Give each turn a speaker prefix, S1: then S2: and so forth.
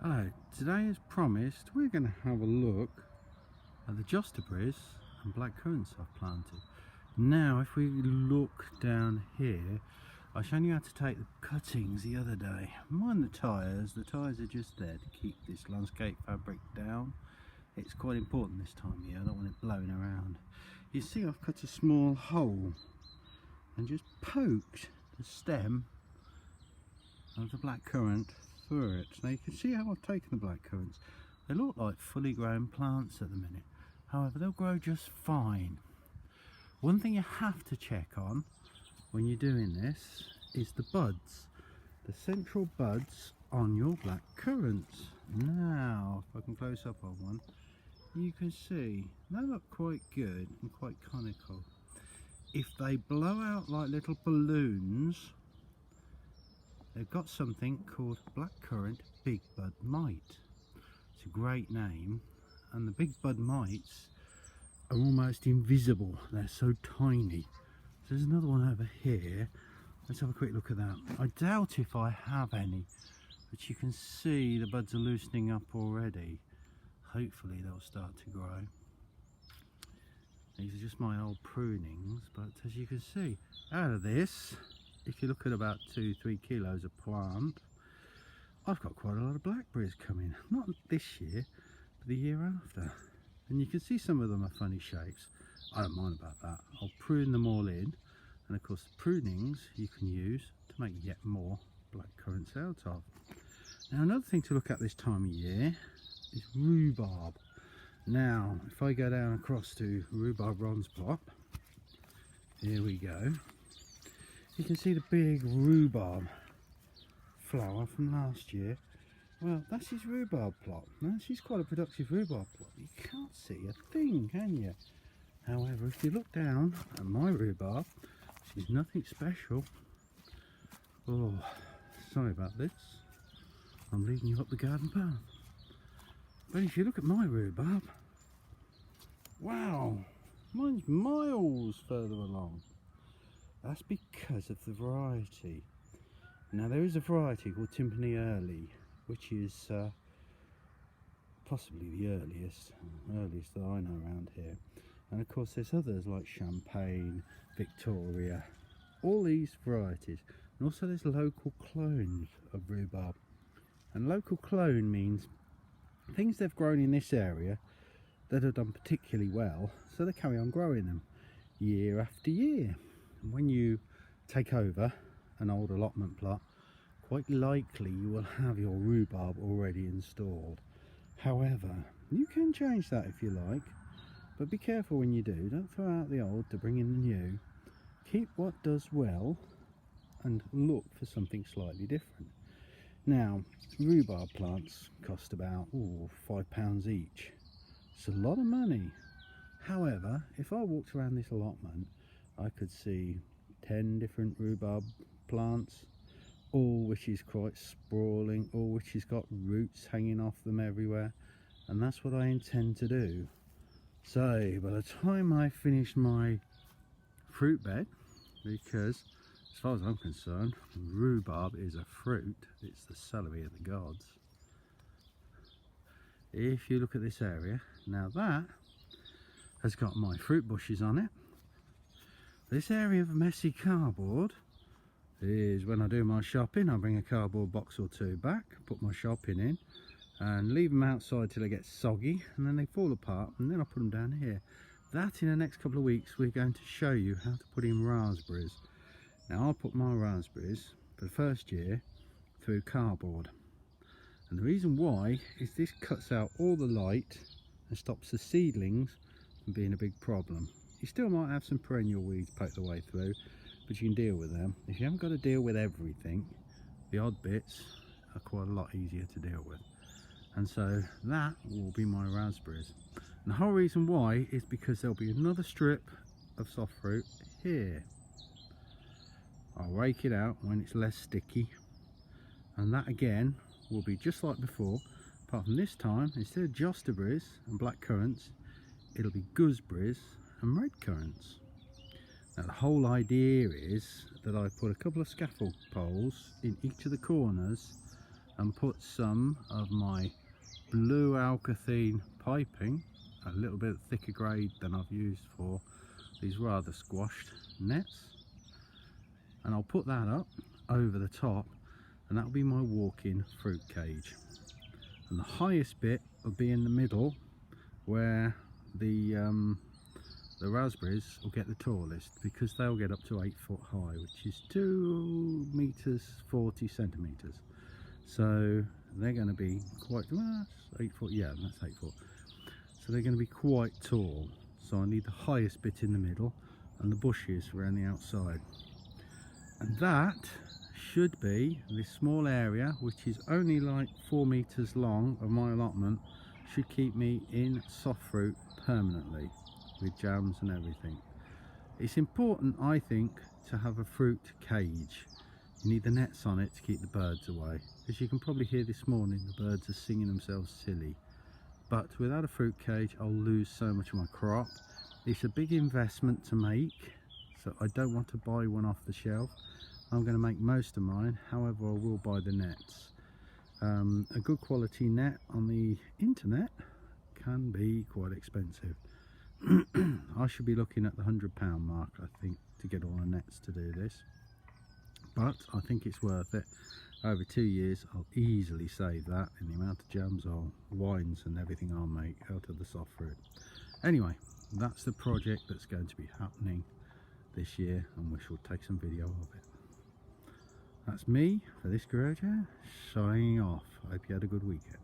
S1: Hello, today as promised we're going to have a look at the jostaberries and black currants I've planted. Now if we look down here, I showed you how to take the cuttings the other day. Mind the tyres are just there to keep this landscape fabric down. It's quite important this time of year, I don't want it blowing around. You see I've cut a small hole and just poked the stem of the black currant through it. Now you can see how I've taken the black currants. They look like fully grown plants at the minute, however they'll grow just fine. One thing you have to check on when you're doing this is the buds, the central buds on your black currants. Now if I can close up on one, you can see they look quite good and quite conical. If they blow out like little balloons, they've got something called blackcurrant big bud mite. It's a great name, and the big bud mites are almost invisible. They're so tiny. So there's another one over here. Let's have a quick look at that. I doubt if I have any, but you can see the buds are loosening up already. Hopefully they'll start to grow. These are just my old prunings, but as you can see, out of this, if you look at about 2-3 kilos of plant, I've got quite a lot of blackberries coming. Not this year, but the year after. And you can see some of them are funny shapes. I don't mind about that. I'll prune them all in, and of course the prunings you can use to make yet more black currants out of. Now another thing to look at this time of year is rhubarb. Now if I go down across to rhubarb bronze plot, here we go. You can see the big rhubarb flower from last year. Well, that's his rhubarb plot. Now, this is quite a productive rhubarb plot. You can't see a thing, can you? However, if you look down at my rhubarb, which is nothing special. Oh, sorry about this. I'm leading you up the garden path. But if you look at my rhubarb, wow, mine's miles further along. That's because of the variety. Now there is a variety called Timpani Early, which is possibly the earliest that I know around here. And of course there's others like Champagne, Victoria, all these varieties. And also there's local clones of rhubarb. And local clone means things they've grown in this area that have done particularly well, so they carry on growing them year after year. And when you take over an old allotment plot, quite likely you will have your rhubarb already installed. However, you can change that if you like, but be careful when you do. Don't throw out the old to bring in the new. Keep what does well and look for something slightly different. Now, rhubarb plants cost about £5 each. It's a lot of money. However, if I walked around this allotment, I could see 10 different rhubarb plants, all which is quite sprawling, all which has got roots hanging off them everywhere, and that's what I intend to do. So by the time I finish my fruit bed, because as far as I'm concerned, rhubarb is a fruit, it's the celery of the gods. If you look at this area, now that has got my fruit bushes on it. This area of messy cardboard is when I do my shopping. I bring a cardboard box or two back, put my shopping in and leave them outside till they get soggy, and then they fall apart, and then I put them down here. That in the next couple of weeks we're going to show you how to put in raspberries. Now I'll put my raspberries for the first year through cardboard, and the reason why is this cuts out all the light and stops the seedlings from being a big problem. You still might have some perennial weeds poke the way through, but you can deal with them. If you haven't got to deal with everything, the odd bits are quite a lot easier to deal with. And so that will be my raspberries. And the whole reason why is because there'll be another strip of soft fruit here. I'll rake it out when it's less sticky, and that again will be just like before, apart from this time, instead of jostaberries and black currants, it'll be gooseberries and red currants. Now the whole idea is that I put a couple of scaffold poles in each of the corners and put some of my blue alkathene piping, a little bit thicker grade than I've used for these rather squashed nets, and I'll put that up over the top, and that'll be my walk-in fruit cage. And the highest bit will be in the middle, where the raspberries will get the tallest, because they'll get up to 8 foot high, which is 2 meters 40 centimeters. So they're going to be quite, well, that's 8 foot, yeah, that's 8 foot. So they're going to be quite tall. So I need the highest bit in the middle and the bushes around the outside. And that should be this small area, which is only like 4 meters long of my allotment, should keep me in soft fruit permanently with jams and everything. It's important, I think, to have a fruit cage. You need the nets on it to keep the birds away. As you can probably hear this morning, the birds are singing themselves silly. But without a fruit cage, I'll lose so much of my crop. It's a big investment to make, so I don't want to buy one off the shelf. I'm going to make most of mine, however I will buy the nets. A good quality net on the internet can be quite expensive. I should be looking at the £100 mark, I think, to get all the nets to do this. But I think it's worth it. Over 2 years I'll easily save that in the amount of jams or wines and everything I'll make out of the soft fruit. Anyway, that's the project that's going to be happening this year, and we shall take some video of it. That's me for this garage, signing off. I hope you had a good weekend.